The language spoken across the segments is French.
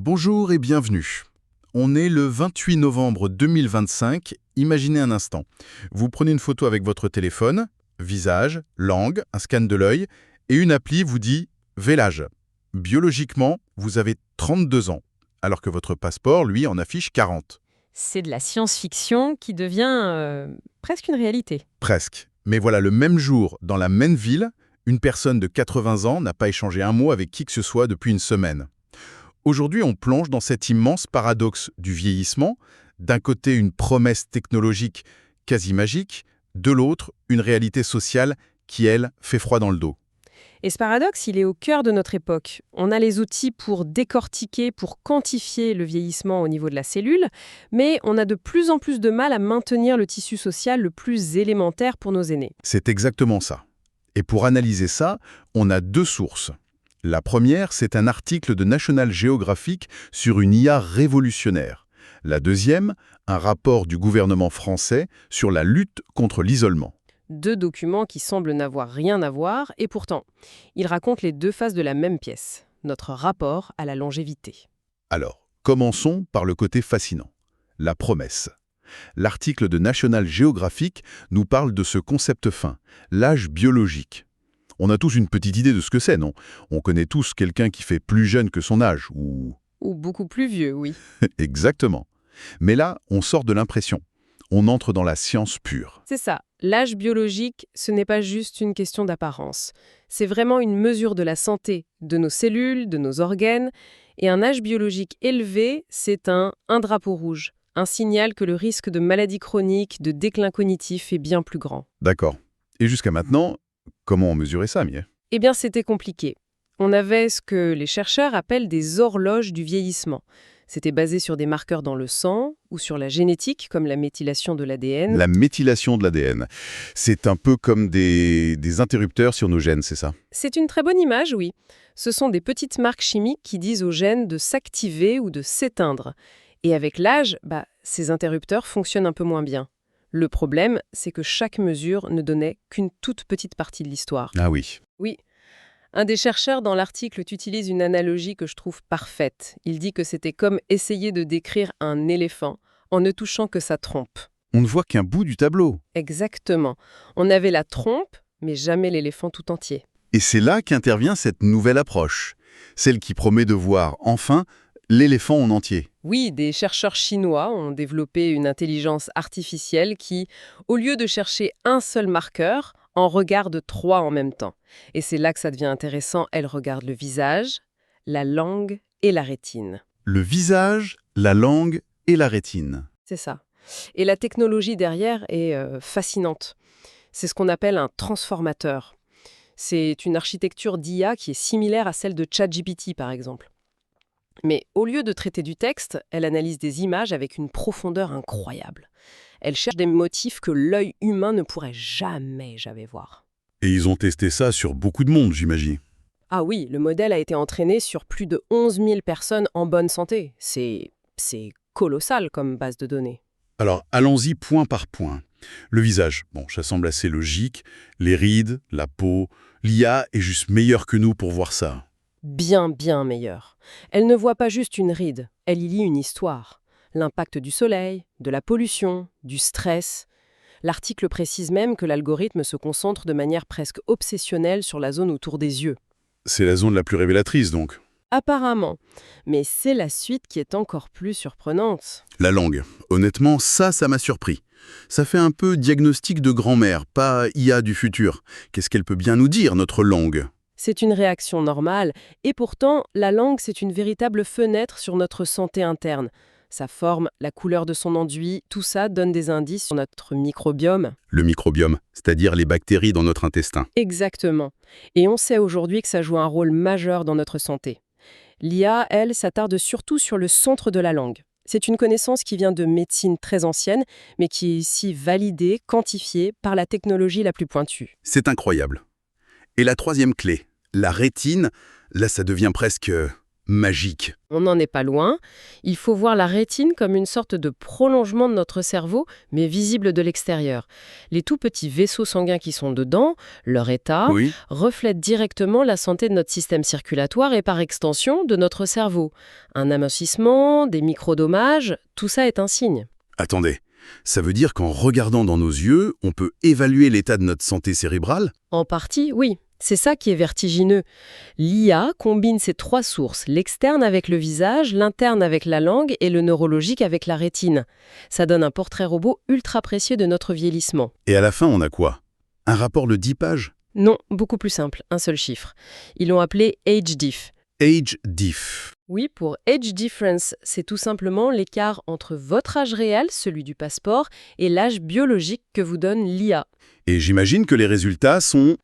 Bonjour et bienvenue. On est le 28 novembre 2025. Imaginez un instant. Vous prenez une photo avec votre téléphone, visage, langue, un scan de l'œil, et une appli vous dit « Vélage ». Biologiquement, vous avez 32 ans, alors que votre passeport, lui, en affiche 40. C'est de la science-fiction qui devient presque une réalité. Presque. Mais voilà, le même jour, dans la même ville, une personne de 80 ans n'a pas échangé un mot avec qui que ce soit depuis une semaine. Aujourd'hui, on plonge dans cet immense paradoxe du vieillissement. D'un côté, une promesse technologique quasi magique, de l'autre, une réalité sociale qui, elle, fait froid dans le dos. Et ce paradoxe, il est au cœur de notre époque. On a les outils pour décortiquer, pour quantifier le vieillissement au niveau de la cellule, mais on a de plus en plus de mal à maintenir le tissu social le plus élémentaire pour nos aînés. C'est exactement ça. Et pour analyser ça, on a deux sources. La première, c'est un article de National Geographic sur une IA révolutionnaire. La deuxième, un rapport du gouvernement français sur la lutte contre l'isolement. Deux documents qui semblent n'avoir rien à voir, et pourtant, ils racontent les deux faces de la même pièce, notre rapport à la longévité. Alors, commençons par le côté fascinant, la promesse. L'article de National Geographic nous parle de ce concept fin, l'âge biologique. On a tous une petite idée de ce que c'est, non? On connaît tous quelqu'un qui fait plus jeune que son âge, ou... Ou beaucoup plus vieux, oui. Exactement. Mais là, on sort de l'impression. On entre dans la science pure. C'est ça. L'âge biologique, ce n'est pas juste une question d'apparence. C'est vraiment une mesure de la santé de nos cellules, de nos organes. Et un âge biologique élevé, c'est un drapeau rouge. Un signal que le risque de maladie chronique, de déclin cognitif est bien plus grand. D'accord. Et jusqu'à maintenant, comment on mesurait ça, Mie? Eh bien, c'était compliqué. On avait ce que les chercheurs appellent des horloges du vieillissement. C'était basé sur des marqueurs dans le sang ou sur la génétique, comme la méthylation de l'ADN. La méthylation de l'ADN. C'est un peu comme des interrupteurs sur nos gènes, c'est ça? C'est une très bonne image, oui. Ce sont des petites marques chimiques qui disent aux gènes de s'activer ou de s'éteindre. Et avec l'âge, ces interrupteurs fonctionnent un peu moins bien. Le problème, c'est que chaque mesure ne donnait qu'une toute petite partie de l'histoire. Ah oui. Oui. Un des chercheurs dans l'article utilise une analogie que je trouve parfaite. Il dit que c'était comme essayer de décrire un éléphant en ne touchant que sa trompe. On ne voit qu'un bout du tableau. Exactement. On avait la trompe, mais jamais l'éléphant tout entier. Et c'est là qu'intervient cette nouvelle approche, celle qui promet de voir, enfin, l'éléphant en entier. Oui, des chercheurs chinois ont développé une intelligence artificielle qui, au lieu de chercher un seul marqueur, en regarde 3 en même temps. Et c'est là que ça devient intéressant. Elle regarde le visage, la langue et la rétine. Le visage, la langue et la rétine. C'est ça. Et la technologie derrière est fascinante. C'est ce qu'on appelle un transformateur. C'est une architecture d'IA qui est similaire à celle de ChatGPT, par exemple. Mais au lieu de traiter du texte, elle analyse des images avec une profondeur incroyable. Elle cherche des motifs que l'œil humain ne pourrait jamais voir. Et ils ont testé ça sur beaucoup de monde, j'imagine. Ah oui, le modèle a été entraîné sur plus de 11 000 personnes en bonne santé. C'est colossal comme base de données. Alors, allons-y point par point. Le visage, ça semble assez logique. Les rides, la peau, l'IA est juste meilleure que nous pour voir ça. Bien meilleure. Elle ne voit pas juste une ride, elle y lit une histoire. L'impact du soleil, de la pollution, du stress. L'article précise même que l'algorithme se concentre de manière presque obsessionnelle sur la zone autour des yeux. C'est la zone la plus révélatrice, donc. Apparemment. Mais c'est la suite qui est encore plus surprenante. La langue. Honnêtement, ça m'a surpris. Ça fait un peu diagnostic de grand-mère, pas IA du futur. Qu'est-ce qu'elle peut bien nous dire, notre langue ? C'est une réaction normale, et pourtant, la langue, c'est une véritable fenêtre sur notre santé interne. Sa forme, la couleur de son enduit, tout ça donne des indices sur notre microbiome. Le microbiome, c'est-à-dire les bactéries dans notre intestin. Exactement. Et on sait aujourd'hui que ça joue un rôle majeur dans notre santé. L'IA, elle, s'attarde surtout sur le centre de la langue. C'est une connaissance qui vient de médecine très ancienne, mais qui est ici validée, quantifiée par la technologie la plus pointue. C'est incroyable. Et la troisième clé, la rétine, là ça devient presque magique. On n'en est pas loin. Il faut voir la rétine comme une sorte de prolongement de notre cerveau, mais visible de l'extérieur. Les tout petits vaisseaux sanguins qui sont dedans, leur état, Oui. reflètent directement la santé de notre système circulatoire et par extension de notre cerveau. Un amincissement, des microdommages, tout ça est un signe. Attendez, ça veut dire qu'en regardant dans nos yeux, on peut évaluer l'état de notre santé cérébrale? En partie, oui. C'est ça qui est vertigineux. L'IA combine ces trois sources, l'externe avec le visage, l'interne avec la langue et le neurologique avec la rétine. Ça donne un portrait robot ultra précieux de notre vieillissement. Et à la fin, on a quoi? Un rapport de 10 pages? Non, beaucoup plus simple, un seul chiffre. Ils l'ont appelé Age Diff. Age Diff. Oui, pour Age Difference, c'est tout simplement l'écart entre votre âge réel, celui du passeport, et l'âge biologique que vous donne l'IA. Et j'imagine que les résultats sont...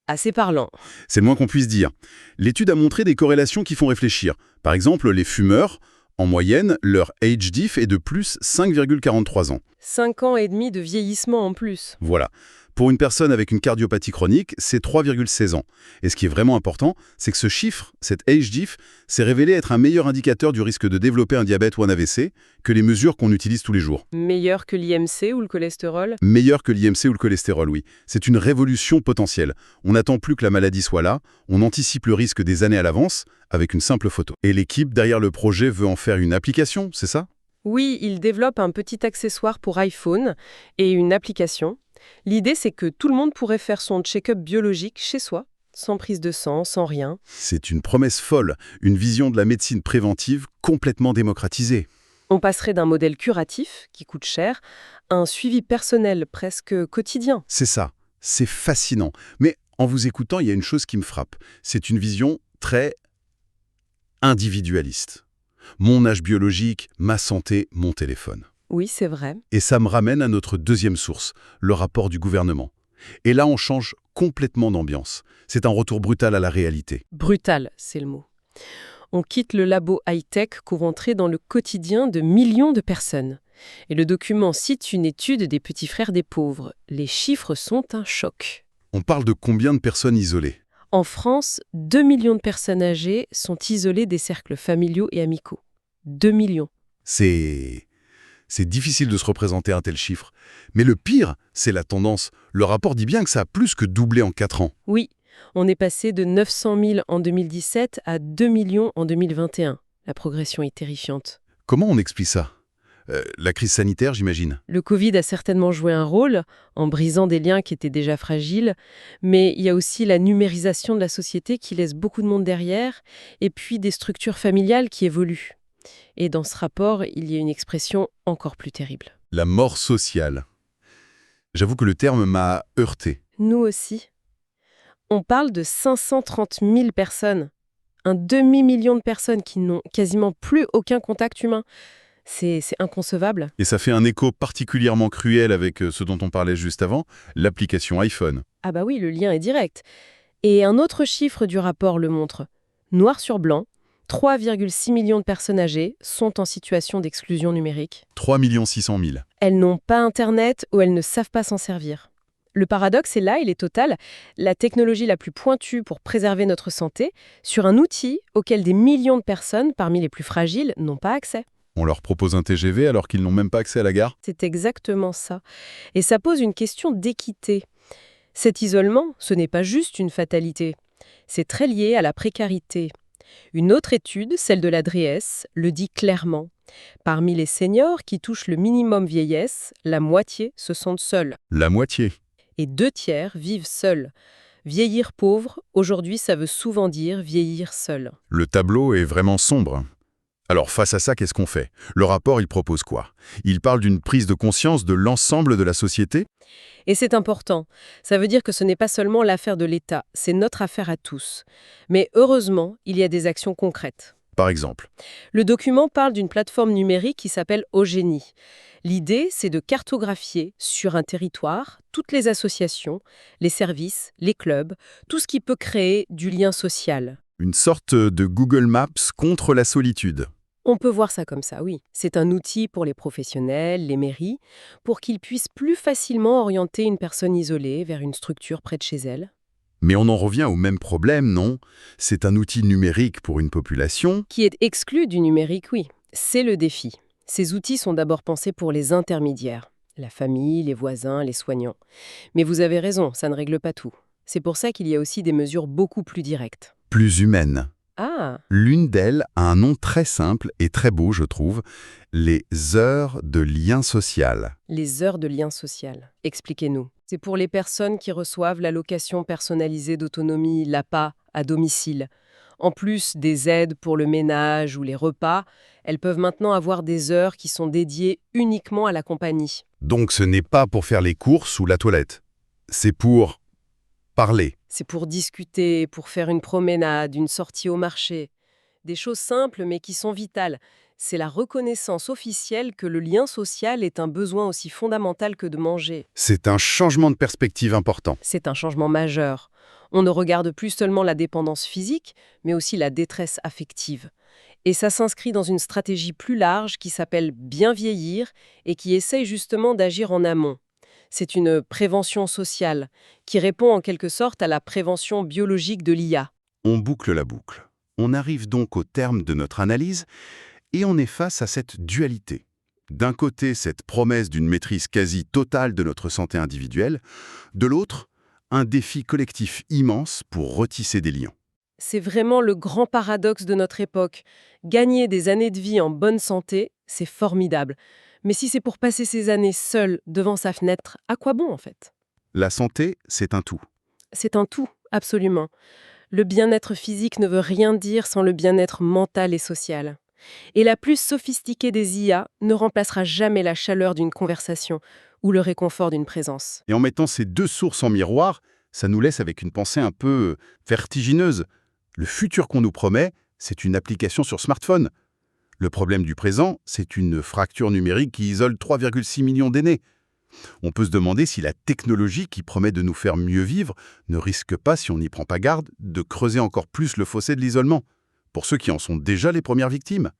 Assez parlant. C'est le moins qu'on puisse dire. L'étude a montré des corrélations qui font réfléchir. Par exemple, les fumeurs, en moyenne, leur age diff est de plus 5,43 ans. 5 ans et demi de vieillissement en plus. Voilà. Pour une personne avec une cardiopathie chronique, c'est 3,16 ans. Et ce qui est vraiment important, c'est que ce chiffre, cet age diff, s'est révélé être un meilleur indicateur du risque de développer un diabète ou un AVC que les mesures qu'on utilise tous les jours. Meilleur que l'IMC ou le cholestérol? Meilleur que l'IMC ou le cholestérol, oui. C'est une révolution potentielle. On n'attend plus que la maladie soit là, on anticipe le risque des années à l'avance avec une simple photo. Et l'équipe derrière le projet veut en faire une application, c'est ça? Oui, il développe un petit accessoire pour iPhone et une application. L'idée, c'est que tout le monde pourrait faire son check-up biologique chez soi, sans prise de sang, sans rien. C'est une promesse folle, une vision de la médecine préventive complètement démocratisée. On passerait d'un modèle curatif, qui coûte cher, à un suivi personnel presque quotidien. C'est ça, c'est fascinant. Mais en vous écoutant, il y a une chose qui me frappe. C'est une vision très individualiste. Mon âge biologique, ma santé, mon téléphone. Oui, c'est vrai. Et ça me ramène à notre deuxième source, le rapport du gouvernement. Et là, on change complètement d'ambiance. C'est un retour brutal à la réalité. Brutal, c'est le mot. On quitte le labo high-tech pour entrer dans le quotidien de millions de personnes. Et le document cite une étude des petits frères des pauvres. Les chiffres sont un choc. On parle de combien de personnes isolées? En France, 2 millions de personnes âgées sont isolées des cercles familiaux et amicaux. 2 millions. C'est difficile de se représenter un tel chiffre. Mais le pire, c'est la tendance. Le rapport dit bien que ça a plus que doublé en 4 ans. Oui, on est passé de 900 000 en 2017 à 2 millions en 2021. La progression est terrifiante. Comment on explique ça? La crise sanitaire, j'imagine. Le Covid a certainement joué un rôle en brisant des liens qui étaient déjà fragiles, mais il y a aussi la numérisation de la société qui laisse beaucoup de monde derrière, et puis des structures familiales qui évoluent. Et dans ce rapport, il y a une expression encore plus terrible. La mort sociale. J'avoue que le terme m'a heurté. Nous aussi. On parle de 530 000 personnes. Un demi-million de personnes qui n'ont quasiment plus aucun contact humain. C'est inconcevable. Et ça fait un écho particulièrement cruel avec ce dont on parlait juste avant, l'application iPhone. Ah bah oui, le lien est direct. Et un autre chiffre du rapport le montre. Noir sur blanc, 3,6 millions de personnes âgées sont en situation d'exclusion numérique. 3 600 000. Elles n'ont pas Internet ou elles ne savent pas s'en servir. Le paradoxe est là, il est total. La technologie la plus pointue pour préserver notre santé sur un outil auquel des millions de personnes, parmi les plus fragiles, n'ont pas accès. On leur propose un TGV alors qu'ils n'ont même pas accès à la gare? C'est exactement ça. Et ça pose une question d'équité. Cet isolement, ce n'est pas juste une fatalité. C'est très lié à la précarité. Une autre étude, celle de la DREES, le dit clairement. Parmi les seniors qui touchent le minimum vieillesse, la moitié se sentent seuls. La moitié. Et 2/3 vivent seuls. Vieillir pauvre, aujourd'hui, ça veut souvent dire vieillir seul. Le tableau est vraiment sombre. Alors face à ça, qu'est-ce qu'on fait? Le rapport, il propose quoi? Il parle d'une prise de conscience de l'ensemble de la société? Et c'est important. Ça veut dire que ce n'est pas seulement l'affaire de l'État, c'est notre affaire à tous. Mais heureusement, il y a des actions concrètes. Par exemple. Le document parle d'une plateforme numérique qui s'appelle Eugénie. L'idée, c'est de cartographier sur un territoire toutes les associations, les services, les clubs, tout ce qui peut créer du lien social. Une sorte de Google Maps contre la solitude. On peut voir ça comme ça, oui. C'est un outil pour les professionnels, les mairies, pour qu'ils puissent plus facilement orienter une personne isolée vers une structure près de chez elle. Mais on en revient au même problème, non? C'est un outil numérique pour une population. Qui est exclu du numérique, oui. C'est le défi. Ces outils sont d'abord pensés pour les intermédiaires, la famille, les voisins, les soignants. Mais vous avez raison, ça ne règle pas tout. C'est pour ça qu'il y a aussi des mesures beaucoup plus directes. Plus humaine. Ah, L'une d'elles a un nom très simple et très beau, je trouve, les heures de lien social. les heures de lien social. Expliquez-nous. C'est pour les personnes qui reçoivent l'allocation personnalisée d'autonomie, l'APA, à domicile. En plus des aides pour le ménage ou les repas, elles peuvent maintenant avoir des heures qui sont dédiées uniquement à la compagnie. Donc ce n'est pas pour faire les courses ou la toilette. C'est pour parler. C'est pour discuter, pour faire une promenade, une sortie au marché. Des choses simples mais qui sont vitales. C'est la reconnaissance officielle que le lien social est un besoin aussi fondamental que de manger. C'est un changement de perspective important. C'est un changement majeur. On ne regarde plus seulement la dépendance physique, mais aussi la détresse affective. Et ça s'inscrit dans une stratégie plus large qui s'appelle Bien vieillir et qui essaye justement d'agir en amont. C'est une prévention sociale qui répond en quelque sorte à la prévention biologique de l'IA. On boucle la boucle. On arrive donc au terme de notre analyse et on est face à cette dualité. D'un côté, cette promesse d'une maîtrise quasi totale de notre santé individuelle, de l'autre, un défi collectif immense pour retisser des liens. C'est vraiment le grand paradoxe de notre époque. Gagner des années de vie en bonne santé, c'est formidable. Mais si c'est pour passer ces années seul devant sa fenêtre, à quoi bon en fait? La santé, c'est un tout. C'est un tout, absolument. Le bien-être physique ne veut rien dire sans le bien-être mental et social. Et la plus sophistiquée des IA ne remplacera jamais la chaleur d'une conversation ou le réconfort d'une présence. Et en mettant ces deux sources en miroir, ça nous laisse avec une pensée un peu vertigineuse. Le futur qu'on nous promet, c'est une application sur smartphone. Le problème du présent, c'est une fracture numérique qui isole 3,6 millions d'aînés. On peut se demander si la technologie qui promet de nous faire mieux vivre ne risque pas, si on n'y prend pas garde, de creuser encore plus le fossé de l'isolement, pour ceux qui en sont déjà les premières victimes.